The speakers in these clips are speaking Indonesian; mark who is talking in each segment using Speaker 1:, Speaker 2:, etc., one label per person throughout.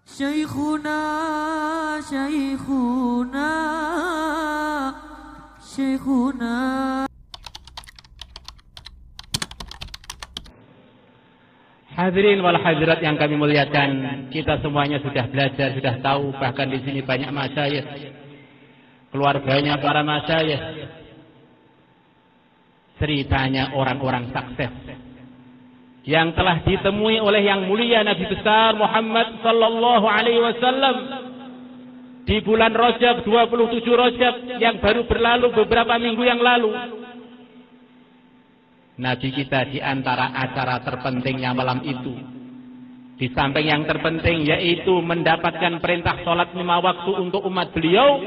Speaker 1: Syekhuna, Syekhuna, Syekhuna.
Speaker 2: Hadirin wal hadirat yang kami muliakan, kita semuanya sudah belajar, sudah tahu, bahkan di sini banyak masyayikh, keluarganya para masyayikh, ceritanya orang-orang sukses yang telah ditemui oleh yang mulia Nabi besar Muhammad sallallahu alaihi wasallam di bulan Rajab, 27 Rajab yang baru berlalu beberapa minggu yang lalu. Nabi kita di antara acara terpentingnya malam itu, di samping yang terpenting yaitu mendapatkan perintah sholat 5 waktu untuk umat beliau,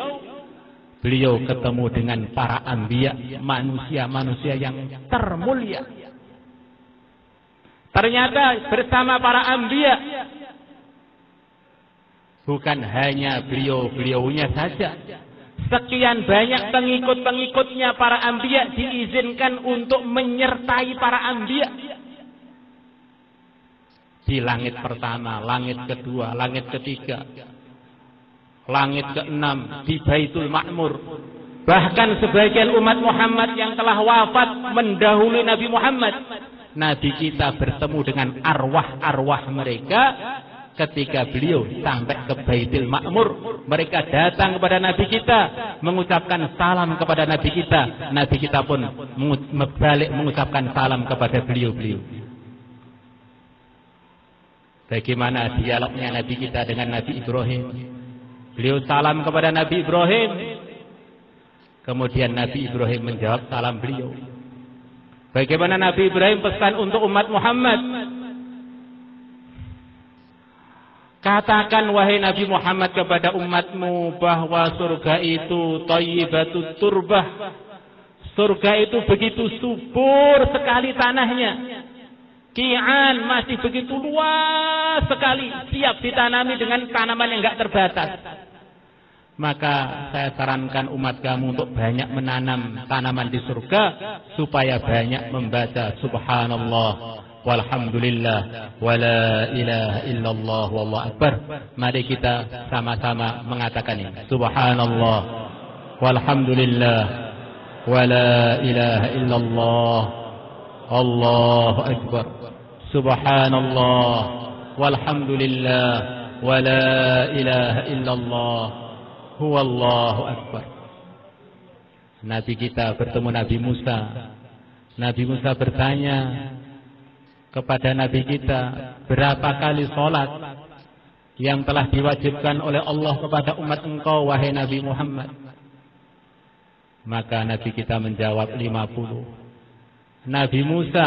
Speaker 2: beliau ketemu dengan para anbiya, manusia-manusia yang termulia. Ternyata bersama para anbiya bukan hanya beliau-beliaunya saja, sekian banyak pengikut-pengikutnya para anbiya diizinkan untuk menyertai para anbiya di langit pertama, langit kedua, langit ketiga, langit keenam, di Baitul Ma'mur. Bahkan sebagian umat Muhammad yang telah wafat mendahului Nabi Muhammad, Nabi kita bertemu dengan arwah-arwah mereka. Ketika beliau sampai ke Baitul Ma'mur, mereka datang kepada Nabi kita, mengucapkan salam kepada Nabi kita. Nabi kita pun balik mengucapkan salam kepada beliau-beliau. Bagaimana dialognya Nabi kita dengan Nabi Ibrahim? Beliau salam kepada Nabi Ibrahim, kemudian Nabi Ibrahim menjawab salam beliau. Bagaimana Nabi Ibrahim pesan untuk umat Muhammad? Katakan wahai Nabi Muhammad kepada umatmu bahwa surga itu thayyibatut turbah. Surga itu begitu subur sekali tanahnya. Ki'an masih begitu luas sekali, siap ditanami dengan tanaman yang enggak terbatas. Maka saya sarankan umat kamu untuk banyak menanam tanaman di surga supaya banyak membaca subhanallah walhamdulillah wala ilaha illallah wallahu akbar. Mari kita sama-sama mengatakan ini. Subhanallah walhamdulillah wala ilaha illallah Allahu akbar. Subhanallah walhamdulillah wala ilaha illallah huwallahu akbar. Nabi kita bertemu Nabi Musa. Nabi Musa bertanya kepada Nabi kita, berapa kali sholat yang telah diwajibkan oleh Allah kepada umat engkau wahai Nabi Muhammad? Maka Nabi kita menjawab 50. Nabi Musa,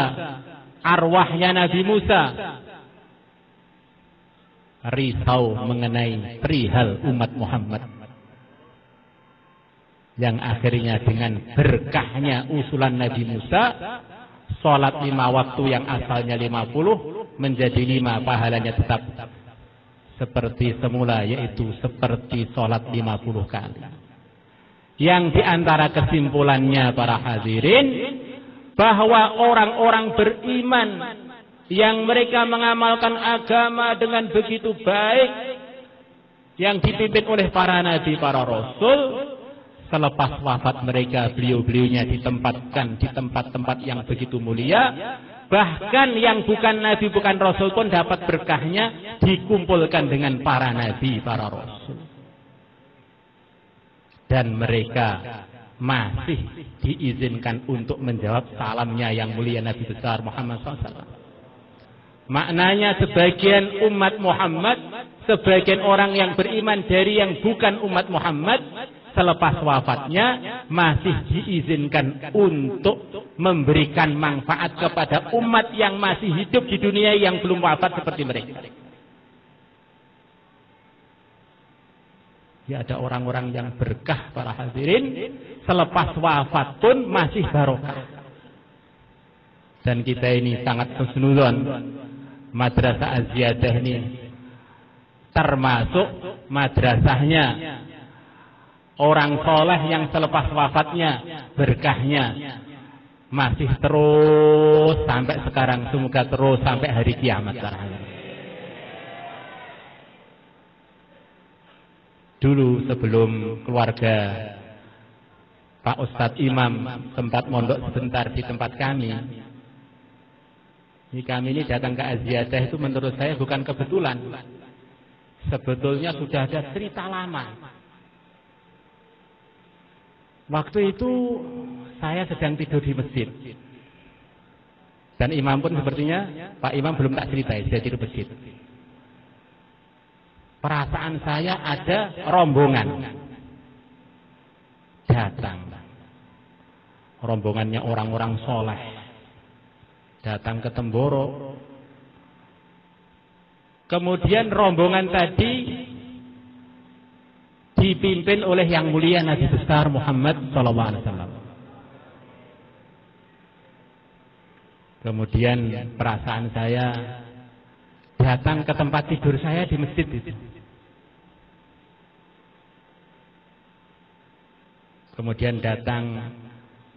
Speaker 2: arwahnya Nabi Musa risau mengenai perihal umat Muhammad, yang akhirnya dengan berkahnya usulan Nabi Musa, sholat 5 waktu yang asalnya 50 menjadi 5, pahalanya tetap seperti semula, yaitu seperti sholat 50 kali. Yang diantara kesimpulannya para hadirin, bahwa orang-orang beriman yang mereka mengamalkan agama dengan begitu baik, yang dipimpin oleh para nabi, para rasul, selepas wafat mereka, beliau-beliaunya ditempatkan di tempat-tempat yang begitu mulia. Bahkan yang bukan nabi, bukan rasul pun dapat berkahnya, dikumpulkan dengan para nabi, para rasul. Dan mereka masih diizinkan untuk menjawab salamnya yang mulia Nabi besar Muhammad SAW. Maknanya sebagian umat Muhammad, sebagian orang yang beriman dari yang bukan umat Muhammad, selepas wafatnya masih diizinkan untuk memberikan manfaat kepada umat yang masih hidup di dunia yang belum wafat seperti mereka. Ya, ada orang-orang yang berkah para hadirin, selepas wafat pun masih barokah. Dan kita ini sangat husnudzon, madrasah Az-Ziyadah ini termasuk madrasahnya orang soleh yang selepas wafatnya berkahnya masih terus sampai sekarang, semoga terus sampai hari kiamat. dulu sebelum keluarga Pak Ustadz Imam sempat mondok sebentar di tempat kami. Kami ini datang ke Aziyadah itu menurut saya bukan kebetulan. Sebetulnya sudah ada cerita lama. Waktu itu saya sedang tidur di masjid. Dan imam pun sepertinya, Pak Imam belum tak ceritai, saya tidur masjid. Perasaan saya ada rombongan datang. Rombongannya orang-orang soleh. Datang ke Temboro. Kemudian rombongan tadi dipimpin oleh yang mulia Nabi besar Muhammad SAW. Kemudian perasaan saya datang ke tempat tidur saya di masjid itu. Kemudian datang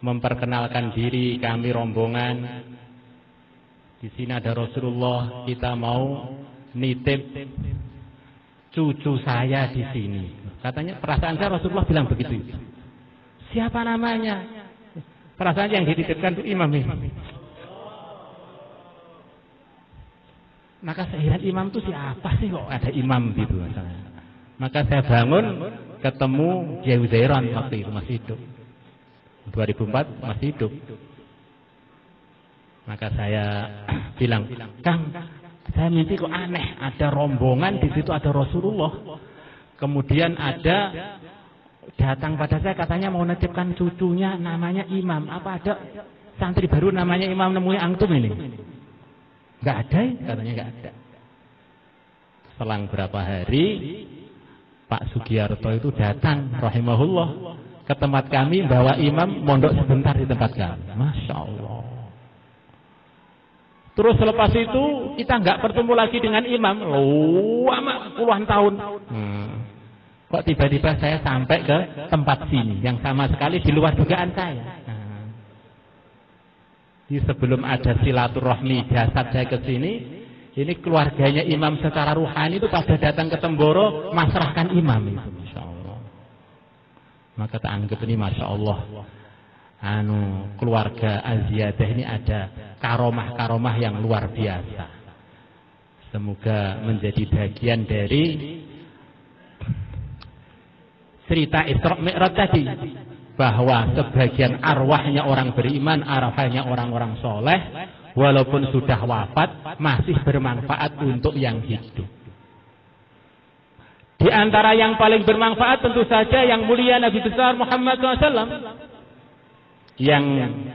Speaker 2: memperkenalkan diri, kami rombongan. Di sini ada Rasulullah, kita mau nitip cucu saya di sini. Katanya perasaan saya Rasulullah bilang begitu. Siapa namanya? Perasaan yang dititipkan itu imam ini. Maka saya heran, imam itu siapa sih kok ada imam gitu misalnya. Maka saya bangun ketemu Kiai Uzairon waktu itu masih hidup. 2004 masih hidup. Maka saya bilang, Kang, saya mimpi kok aneh, ada rombongan di situ ada Rasulullah. Kemudian ada datang pada saya katanya mau nitipkan cucunya namanya Imam. Apa ada santri baru namanya Imam nemui antum ini? Enggak ada, katanya enggak ada. Selang berapa hari Pak Sugiarto itu datang rahimahullah ke tempat kami bawa imam mondok sebentar di tempat kami. Masya Allah. Terus selepas itu kita nggak bertemu lagi dengan imam lama puluhan tahun. Kok tiba-tiba saya sampai ke tempat sini yang sama sekali di luar dugaan saya. Jadi sebelum ada silaturahmi jasad saya ke sini, ini keluarganya imam secara ruhani itu pada datang ke Temboro masrahkan imam itu, masya Allah. Maka tak anggap ini masya Allah. Keluarga Aziyadah ini ada karomah-karomah yang luar biasa. Semoga menjadi bagian dari cerita Isra Mi'raj tadi, bahwa sebagian arwahnya orang beriman, arwahnya orang-orang soleh, walaupun sudah wafat masih bermanfaat untuk yang hidup. Di antara yang paling bermanfaat tentu saja yang mulia Nabi besar Muhammad SAW. Yang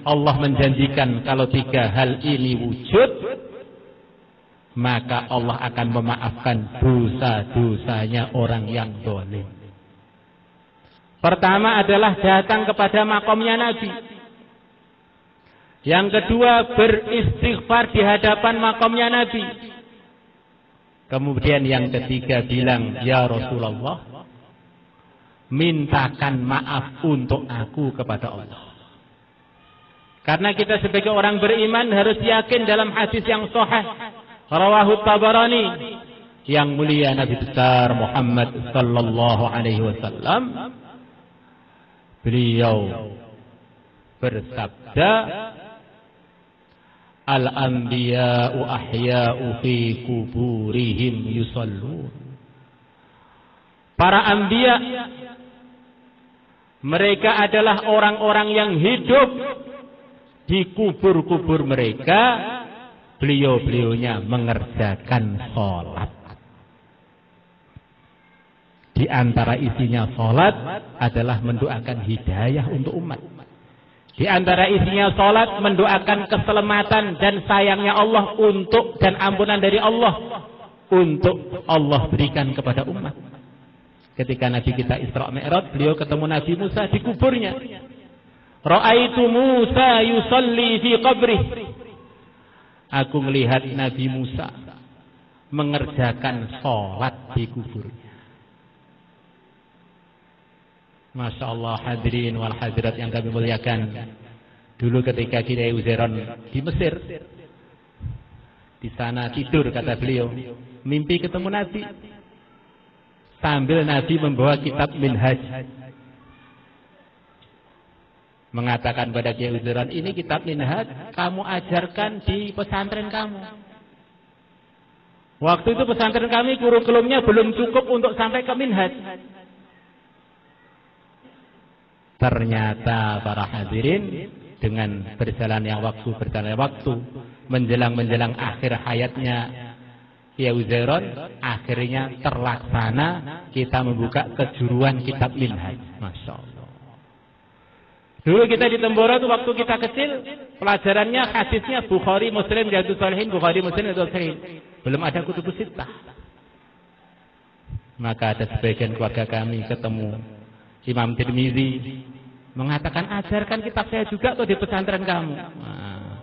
Speaker 2: Allah menjanjikan kalau tiga hal ini wujud, maka Allah akan memaafkan dosa-dosanya orang yang zalim. Pertama adalah datang kepada makamnya Nabi. Yang kedua beristighfar di hadapan makamnya Nabi. Kemudian yang ketiga bilang, ya Rasulullah, mintakan maaf untuk aku kepada Allah. Karena kita sebagai orang beriman harus yakin dalam hadis yang sahih rawahu Tabarani, yang mulia Nabi besar Muhammad sallallahu alaihi wasallam beliau bersabda, al-anbiya'u ahya'u fi kuburihim yusallun. Para anbiya mereka adalah orang-orang yang hidup di kubur-kubur mereka, beliau-beliaunya mengerjakan sholat. Di antara isinya sholat adalah mendoakan hidayah untuk umat. Di antara isinya sholat mendoakan keselamatan dan sayangnya Allah untuk dan ampunan dari Allah untuk Allah berikan kepada umat. Ketika Nabi kita Isra Mi'raj, beliau ketemu Nabi Musa di kuburnya. Ra'aitu Musa yusalli fi qabrih. Aku melihat Nabi Musa mengerjakan sholat di kuburnya. Masya Allah, hadirin wal hadirat yang kami muliakan. Dulu ketika Kiai Uzairon di Mesir, di sana tidur kata beliau, mimpi ketemu Nabi. sambil Nabi membawa kitab Minhaj. Mengatakan pada Kiai Uzairon, ini kitab Minhaj kamu ajarkan di pesantren kamu. Waktu itu pesantren kami kurikulumnya belum cukup untuk sampai ke Minhaj. Ternyata para hadirin, dengan berjalannya waktu, menjelang akhir hayatnya Kiai Uzairon, akhirnya terlaksana kita membuka kejuruan kitab Minhaj. Masya Allah. Dulu kita di Tembora itu waktu kita kecil, pelajarannya hadisnya Bukhari, Muslim, Riyadhus Shalihin, Bukhari, Muslim, Riyadhus Shalihin. Belum ada kutubus sittah. Maka ada sebagian keluarga kami ketemu Imam Tirmizi, mengatakan ajarkan kitab saya juga tuh di pesantren kamu. Nah,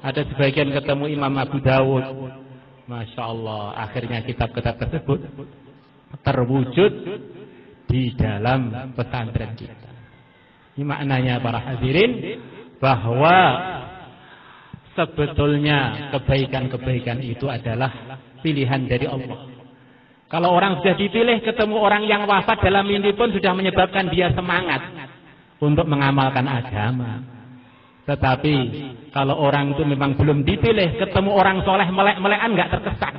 Speaker 2: ada sebagian ketemu Imam Abu Dawud. Masya Allah, akhirnya kitab-kitab tersebut terwujud di dalam pesantren kita. Ini maknanya para hadirin, bahwa sebetulnya kebaikan-kebaikan itu adalah pilihan dari Allah. Kalau orang sudah dipilih ketemu orang yang wafat dalam mimpi pun sudah menyebabkan dia semangat untuk mengamalkan agama. Tetapi kalau orang itu memang belum dipilih, ketemu orang soleh melek-melekan nggak terkesan.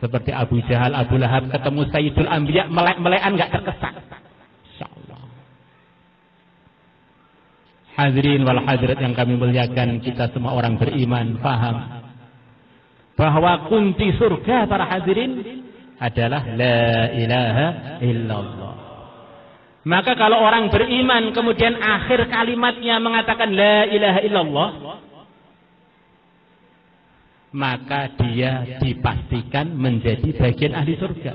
Speaker 2: Seperti Abu Jahal, Abu Lahab ketemu Sayyidul Anbiya melek-melekan nggak terkesan. Insyaallah. Hadirin wal hadirat yang kami muliakan, kita semua orang beriman paham bahwa kunci surga para hadirin adalah la ilaha illallah. Maka kalau orang beriman kemudian akhir kalimatnya mengatakan la ilaha illallah, maka dia dipastikan menjadi bagian ahli surga.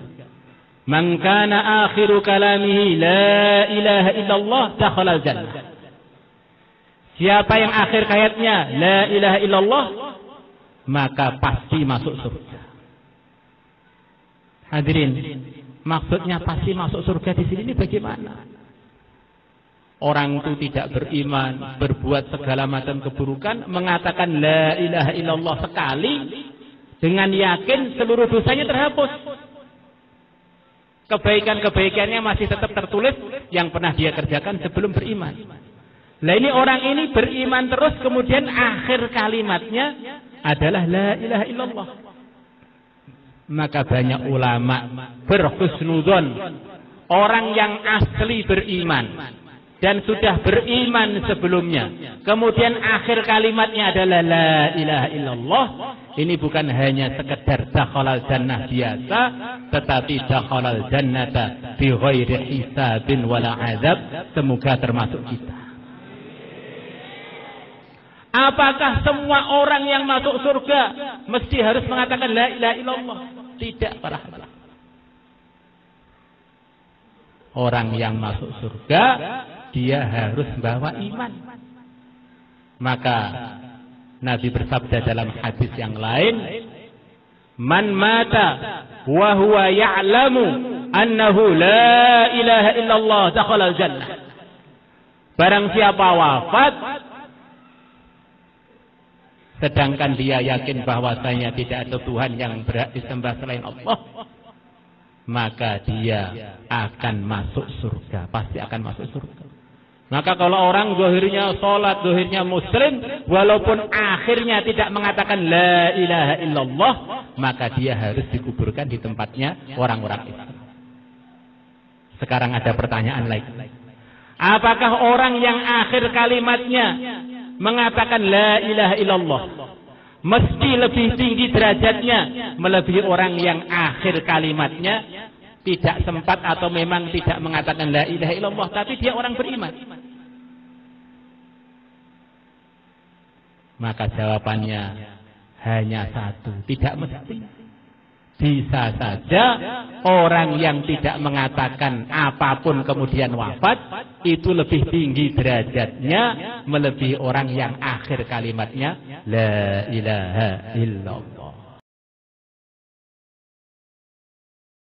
Speaker 2: Man kana akhiru kalamihi la ilaha illallah dakhala al-jannah. Siapa yang akhir hayatnya la ilaha illallah, maka pasti masuk surga. Hadirin, maksudnya pasti masuk surga di sini bagaimana? Orang itu tidak beriman, berbuat segala macam keburukan, mengatakan la ilaha illallah sekali, dengan yakin seluruh dosanya terhapus. Kebaikan-kebaikannya masih tetap tertulis yang pernah dia kerjakan sebelum beriman. Lah ini orang ini beriman terus, kemudian akhir kalimatnya adalah la ilaha illallah. Maka banyak ulama berhusnudzon, orang yang asli beriman dan sudah beriman sebelumnya, kemudian akhir kalimatnya adalah la ilaha illallah, ini bukan hanya sekedar dakhalal jannah biasa, tetapi dakhalal jannata bi ghairi hisabin wala azab. Semoga termasuk kita. Apakah semua orang yang masuk surga mesti harus mengatakan la ilaha illallah? Tidak, para hadirin. Orang yang masuk surga dia harus bawa iman. Maka Nabi bersabda dalam hadis yang lain, man mata wa huwa ya'lamu annahu la ilaha illallah dakhala al-jannah. Barang siapa wafat sedangkan dia yakin bahwasanya tidak ada Tuhan yang berhak disembah selain Allah, maka dia akan masuk surga, pasti akan masuk surga. Maka kalau orang zahirnya salat, zahirnya muslim, walaupun akhirnya tidak mengatakan la ilaha illallah, maka dia harus dikuburkan di tempatnya orang-orang Islam. Sekarang ada pertanyaan lagi. Apakah orang yang akhir kalimatnya mengatakan la ilaha illallah mesti lebih tinggi derajatnya melebihi orang yang akhir kalimatnya tidak sempat atau memang tidak mengatakan la ilaha illallah tapi dia orang beriman? Maka jawabannya hanya satu, tidak mesti. Bisa saja orang yang tidak mengatakan apapun kemudian wafat itu lebih tinggi derajatnya melebihi orang yang akhir kalimatnya la ilaha illallah.